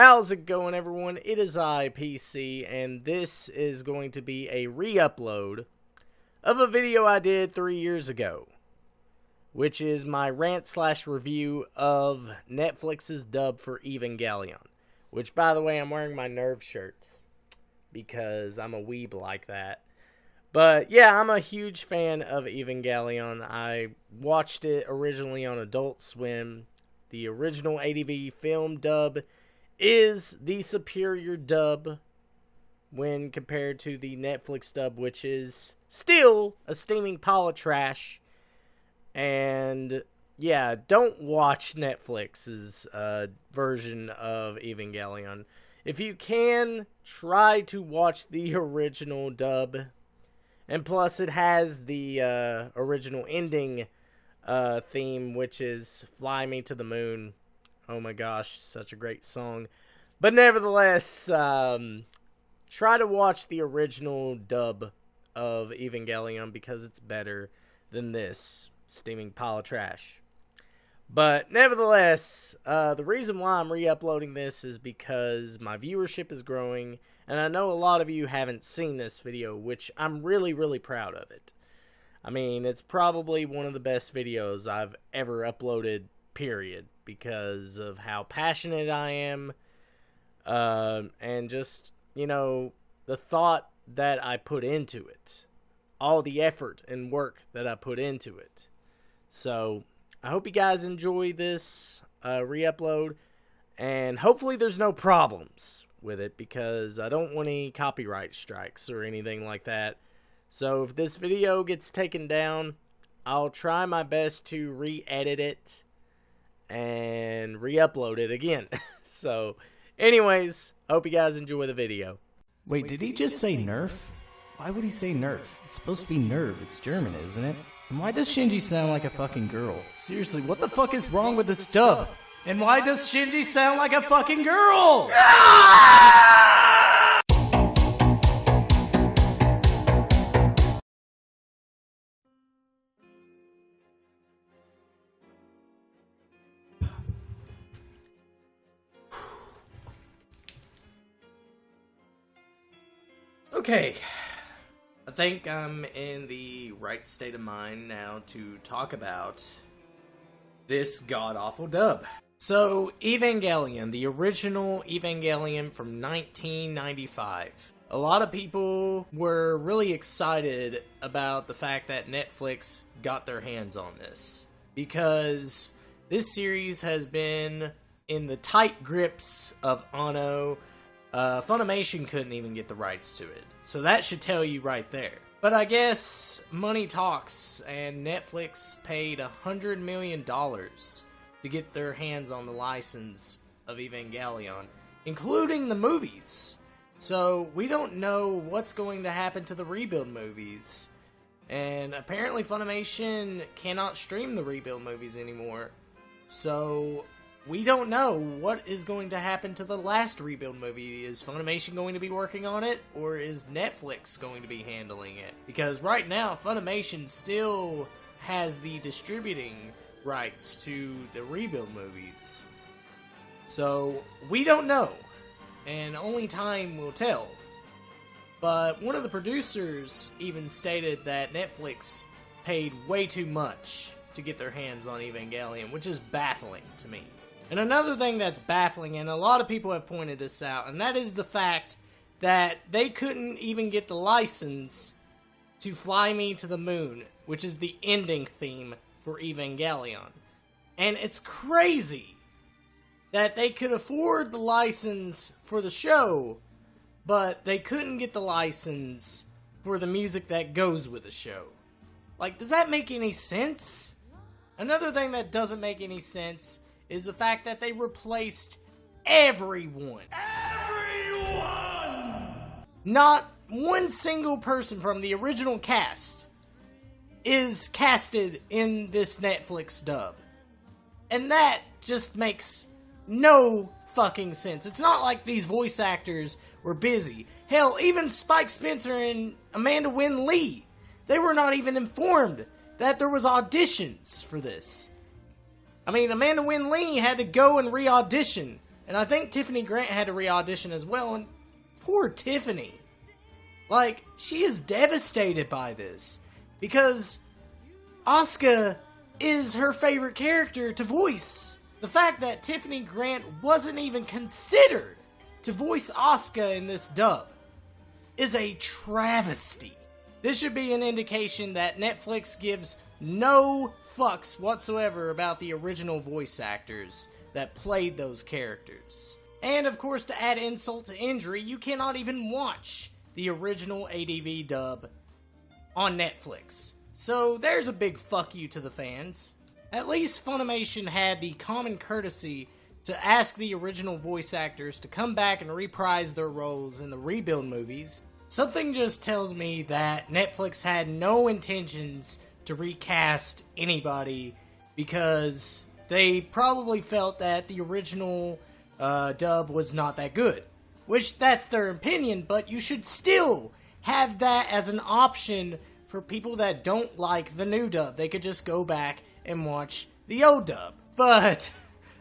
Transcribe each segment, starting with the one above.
How's it going, everyone? It is PC, and this is going to be a re-upload of a video I did 3 years ago, which is my rant/review of Netflix's dub for Evangelion. Which, by the way, I'm wearing my Nerve shirt because I'm a weeb like that. But yeah, I'm a huge fan of Evangelion. I watched it originally on Adult Swim. The original ADV film dub is the superior dub when compared to the Netflix dub, which is still a steaming pile of trash. And yeah, don't watch Netflix's version of Evangelion. If you can, try to watch the original dub. And plus, it has the original ending theme, which is Fly Me to the Moon. Oh my gosh, such a great song. But nevertheless, try to watch the original dub of Evangelion because it's better than this steaming pile of trash. But nevertheless, the reason why I'm re-uploading this is because my viewership is growing, and I know a lot of you haven't seen this video, which I'm really, really proud of it. I mean, it's probably one of the best videos I've ever uploaded, period, because of how passionate I am, and just, you know, the thought that I put into it, all the effort and work that I put into it. So I hope you guys enjoy this re-upload, and hopefully there's no problems with it, because I don't want any copyright strikes or anything like that. So if this video gets taken down, I'll try my best to re-edit it and re-upload it again. So anyways, hope you guys enjoy the video. Wait, did he just say Nerf? Why would he say Nerf? It's supposed to be Nerve. It's German, isn't it? And why does Shinji sound like a fucking girl? Seriously, what the fuck is wrong with this dub? And why does Shinji sound like a fucking girl? Okay, I think I'm in the right state of mind now to talk about this god-awful dub. So, Evangelion, the original Evangelion from 1995. A lot of people were really excited about the fact that Netflix got their hands on this, because this series has been in the tight grips of Anno. Funimation couldn't even get the rights to it. So that should tell you right there. But I guess money talks, and Netflix paid $100 million to get their hands on the license of Evangelion, including the movies. So we don't know what's going to happen to the Rebuild movies. And apparently Funimation cannot stream the Rebuild movies anymore. So we don't know what is going to happen to the last Rebuild movie. Is Funimation going to be working on it, or is Netflix going to be handling it? Because right now, Funimation still has the distributing rights to the Rebuild movies. So, we don't know, and only time will tell. But one of the producers even stated that Netflix paid way too much to get their hands on Evangelion, which is baffling to me. And another thing that's baffling, and a lot of people have pointed this out, and that is the fact that they couldn't even get the license to Fly Me to the Moon, which is the ending theme for Evangelion. And it's crazy that they could afford the license for the show, but they couldn't get the license for the music that goes with the show. Like, does that make any sense? Another thing that doesn't make any sense is the fact that they replaced everyone. Not one single person from the original cast is casted in this Netflix dub. And that just makes no fucking sense. It's not like these voice actors were busy. Hell, even Spike Spencer and Amanda Wynn Lee, they were not even informed that there was auditions for this. I mean, Amanda Wynn Lee had to go and re-audition And I think Tiffany Grant had to re-audition as well, and poor Tiffany. Like, she is devastated by this, because Asuka is her favorite character to voice. The fact that Tiffany Grant wasn't even considered to voice Asuka in this dub is a travesty. This should be an indication that Netflix gives no fucks whatsoever about the original voice actors that played those characters. And of course, to add insult to injury, you cannot even watch the original ADV dub on Netflix. So there's a big fuck you to the fans. At least Funimation had the common courtesy to ask the original voice actors to come back and reprise their roles in the Rebuild movies. Something just tells me that Netflix had no intentions to recast anybody because they probably felt that the original dub was not that good. Which, that's their opinion, but you should still have that as an option for people that don't like the new dub. They could just go back and watch the old dub. But,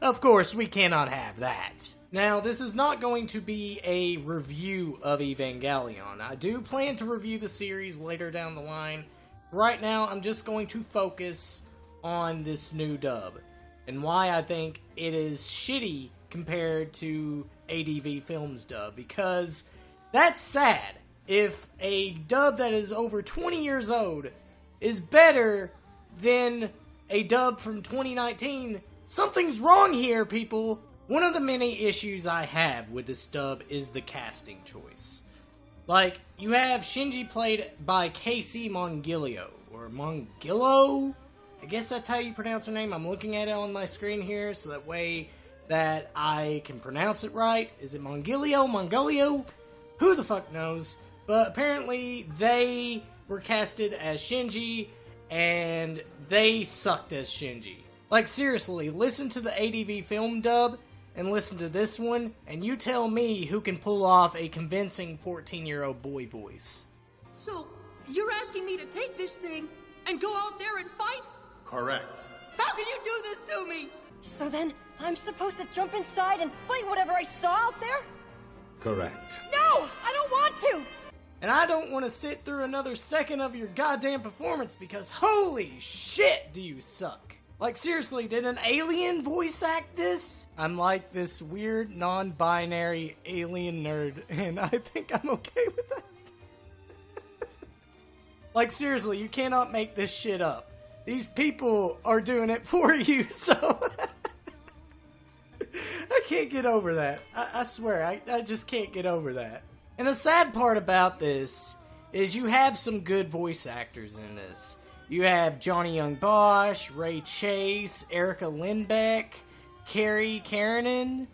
of course, we cannot have that. Now, this is not going to be a review of Evangelion. I do plan to review the series later down the line. Right now, I'm just going to focus on this new dub and why I think it is shitty compared to ADV Films dub, because that's sad. If a dub that is over 20 years old is better than a dub from 2019, something's wrong here, people. One of the many issues I have with this dub is the casting choice. Like, you have Shinji played by Casey Mongilio, or Mongillo? I guess that's how you pronounce her name. I'm looking at it on my screen here, so that way that I can pronounce it right. Is it Mongilio? Mongolio? Who the fuck knows? But apparently they were casted as Shinji, and they sucked as Shinji. Like, seriously, listen to the ADV film dub and listen to this one, and you tell me who can pull off a convincing 14-year-old boy voice. So, you're asking me to take this thing and go out there and fight? Correct. How can you do this to me? So then, I'm supposed to jump inside and fight whatever I saw out there? Correct. No! I don't want to! And I don't want to sit through another second of your goddamn performance because holy shit do you suck. Like, seriously, did an alien voice act this? I'm like this weird non-binary alien nerd, and I think I'm okay with that. Like, seriously, you cannot make this shit up. These people are doing it for you, so I can't get over that. I swear, I just can't get over that. And the sad part about this is you have some good voice actors in this. You have Johnny Young Bosch, Ray Chase, Erica Lindbeck, Carrie Karanen.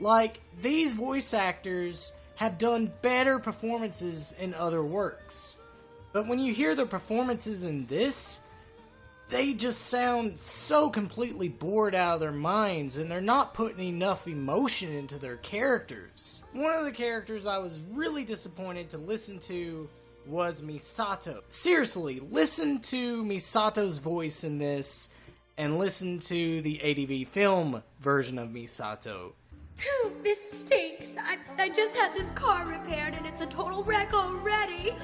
Like, these voice actors have done better performances in other works. But when you hear their performances in this, they just sound so completely bored out of their minds, and they're not putting enough emotion into their characters. One of the characters I was really disappointed to listen to was Misato. Seriously, listen to Misato's voice in this, and listen to the ADV film version of Misato. Phew, this stinks. I just had this car repaired and it's a total wreck already.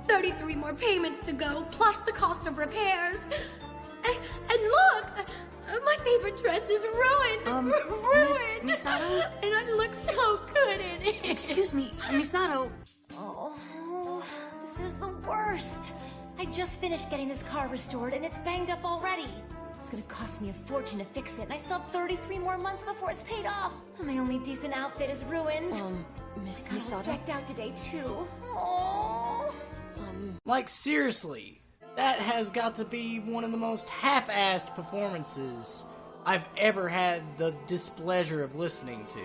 33 more payments to go, plus the cost of repairs. And look, my favorite dress is ruined. Ruined. Miss Misato? And I look so good in it. Excuse me, Misato. Oh, this is the worst. I just finished getting this car restored and it's banged up already. It's gonna cost me a fortune to fix it, and I still have 33 more months before it's paid off. And my only decent outfit is ruined. Miss I got all Misato? decked out today, too. Oh. Like, seriously, that has got to be one of the most half-assed performances I've ever had the displeasure of listening to.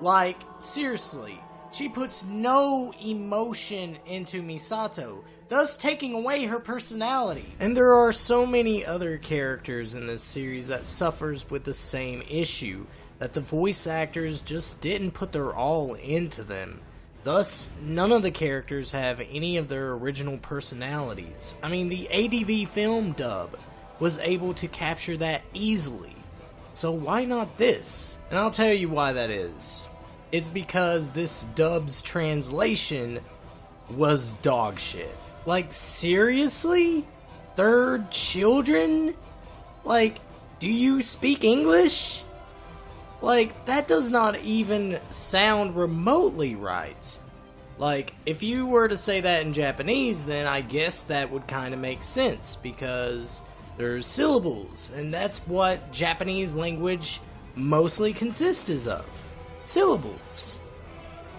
Like, seriously, she puts no emotion into Misato, thus taking away her personality. And there are so many other characters in this series that suffers with the same issue, that the voice actors just didn't put their all into them. Thus, none of the characters have any of their original personalities. I mean, the ADV film dub was able to capture that easily. So why not this? And I'll tell you why that is. It's because this dub's translation was dog shit. Like, seriously? Third children? Like, do you speak English? Like, that does not even sound remotely right. Like, if you were to say that in Japanese, then I guess that would kind of make sense, because there's syllables, and that's what Japanese language mostly consists of. Syllables.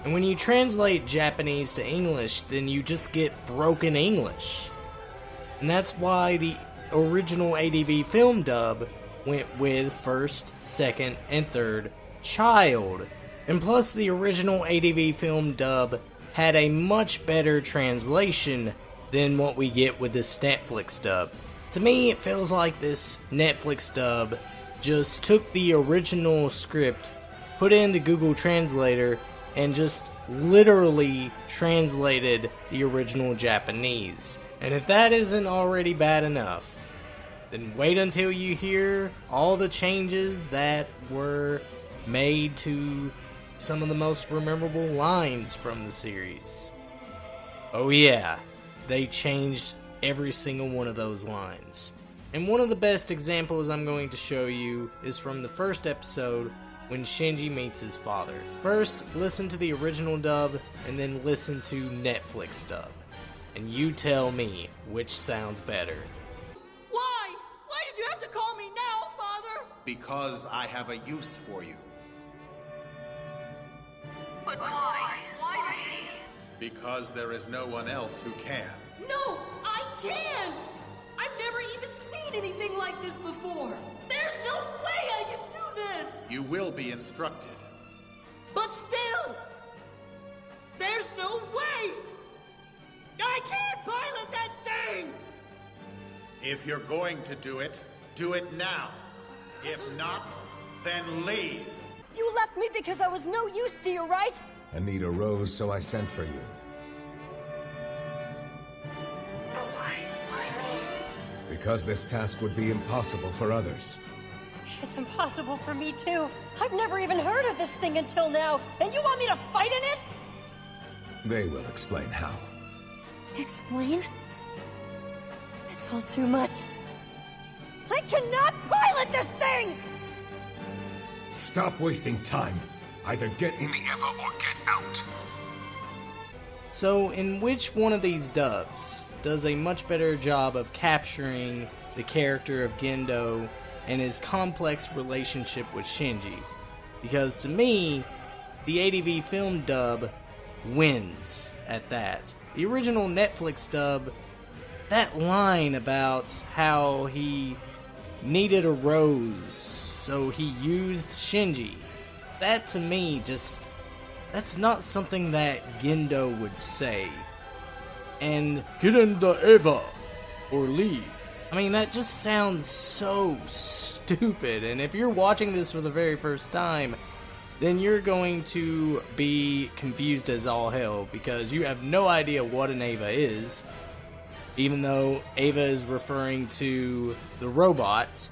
And when you translate Japanese to English, then you just get broken English. And that's why the original ADV film dub went with first, second, and third child. And plus, the original ADV film dub had a much better translation than what we get with this Netflix dub. To me, it feels like this Netflix dub just took the original script, put it into Google Translator, and just literally translated the original Japanese. And if that isn't already bad enough, then wait until you hear all the changes that were made to some of the most memorable lines from the series. Oh yeah, they changed every single one of those lines. And one of the best examples I'm going to show you is from the first episode when Shinji meets his father. First, listen to the original dub, and then listen to Netflix dub. And you tell me which sounds better. Why? Why did you have to call me now, Father? Because I have a use for you. But why? Why me? Because there is no one else who can. No, I can't! I've never even seen anything like this before! There's no way I can do this! You will be instructed. But still! There's no way! I can't pilot that thing! If you're going to do it now. If not, then leave. You left me because I was no use to you, right? Anita rose, so I sent for you. But why? Why me? Because this task would be impossible for others. It's impossible for me, too. I've never even heard of this thing until now, and you want me to fight in it? They will explain how. Explain? It's all too much. I cannot pilot this thing! Stop wasting time. Either get in the Eva or get out. So, in which one of these dubs does a much better job of capturing the character of Gendo and his complex relationship with Shinji? Because to me, the ADV film dub wins at that. The original Netflix dub, that line about how he needed a rose, so he used Shinji, that to me just, that's not something that Gendo would say. And get in the Eva or leave. I mean, that just sounds so stupid, and if you're watching this for the very first time, then you're going to be confused as all hell, because you have no idea what an Eva is, even though Eva is referring to the robot.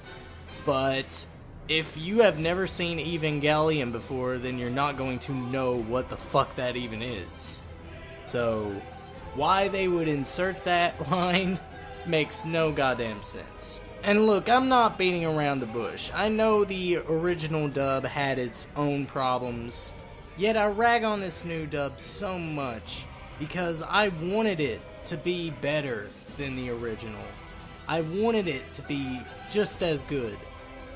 But if you have never seen Evangelion before, then you're not going to know what the fuck that even is. So, why they would insert that line makes no goddamn sense. And look, I'm not beating around the bush. I know the original dub had its own problems, yet I rag on this new dub so much because I wanted it to be better than the original. I wanted it to be just as good.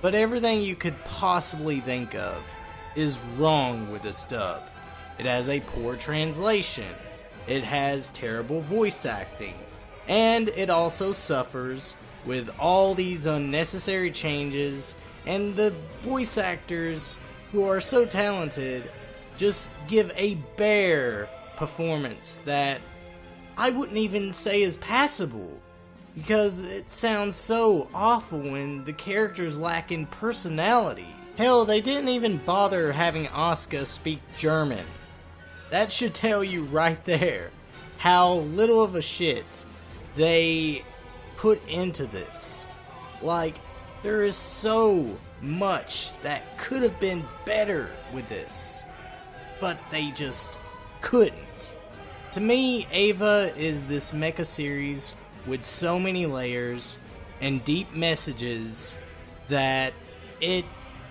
But everything you could possibly think of is wrong with this dub. It has a poor translation, it has terrible voice acting, and it also suffers with all these unnecessary changes, and the voice actors who are so talented just give a bare performance that I wouldn't even say is passable, because it sounds so awful and the characters lack in personality. Hell, they didn't even bother having Asuka speak German. That should tell you right there how little of a shit they put into this. Like, there is so much that could have been better with this, but they just couldn't. To me, Eva is this mecha series with so many layers and deep messages that it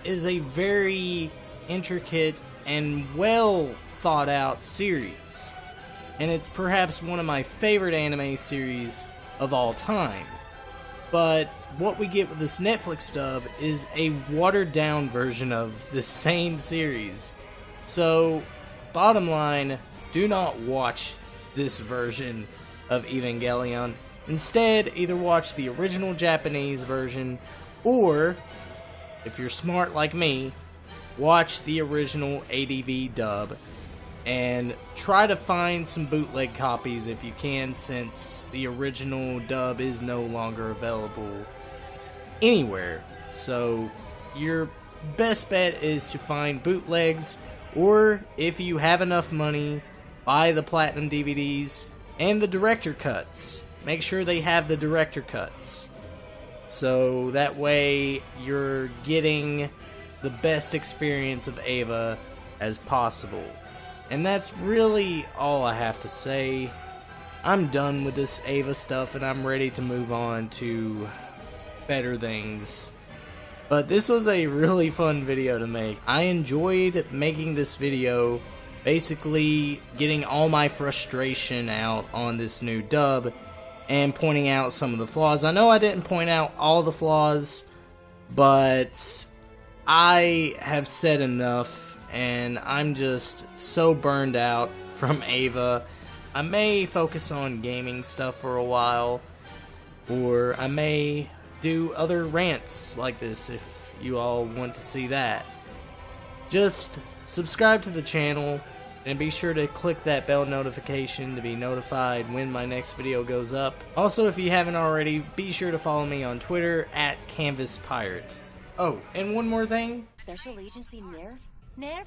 is a very intricate and well thought out series. And it's perhaps one of my favorite anime series of all time. But what we get with this Netflix dub is a watered down version of the same series. So, bottom line, do not watch this version of Evangelion. Instead, either watch the original Japanese version, or, if you're smart like me, watch the original ADV dub, and try to find some bootleg copies if you can, since the original dub is no longer available anywhere. So, your best bet is to find bootlegs, or if you have enough money, buy the Platinum DVDs and the director cuts. Make sure they have the director cuts. So that way you're getting the best experience of Eva as possible. And that's really all I have to say. I'm done with this Eva stuff and I'm ready to move on to better things. But this was a really fun video to make. I enjoyed making this video, basically getting all my frustration out on this new dub and pointing out some of the flaws. I know I didn't point out all the flaws, but I have said enough, and I'm just so burned out from Eva. I may focus on gaming stuff for a while, or I may do other rants like this if you all want to see that. Just subscribe to the channel, and be sure to click that bell notification to be notified when my next video goes up. Also, if you haven't already, be sure to follow me on Twitter at CanvasPirate. Oh, and one more thing. Special Agency Nerf? Nerf?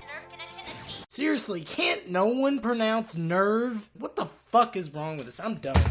Seriously, can't no one pronounce nerve? What the fuck is wrong with this? I'm done.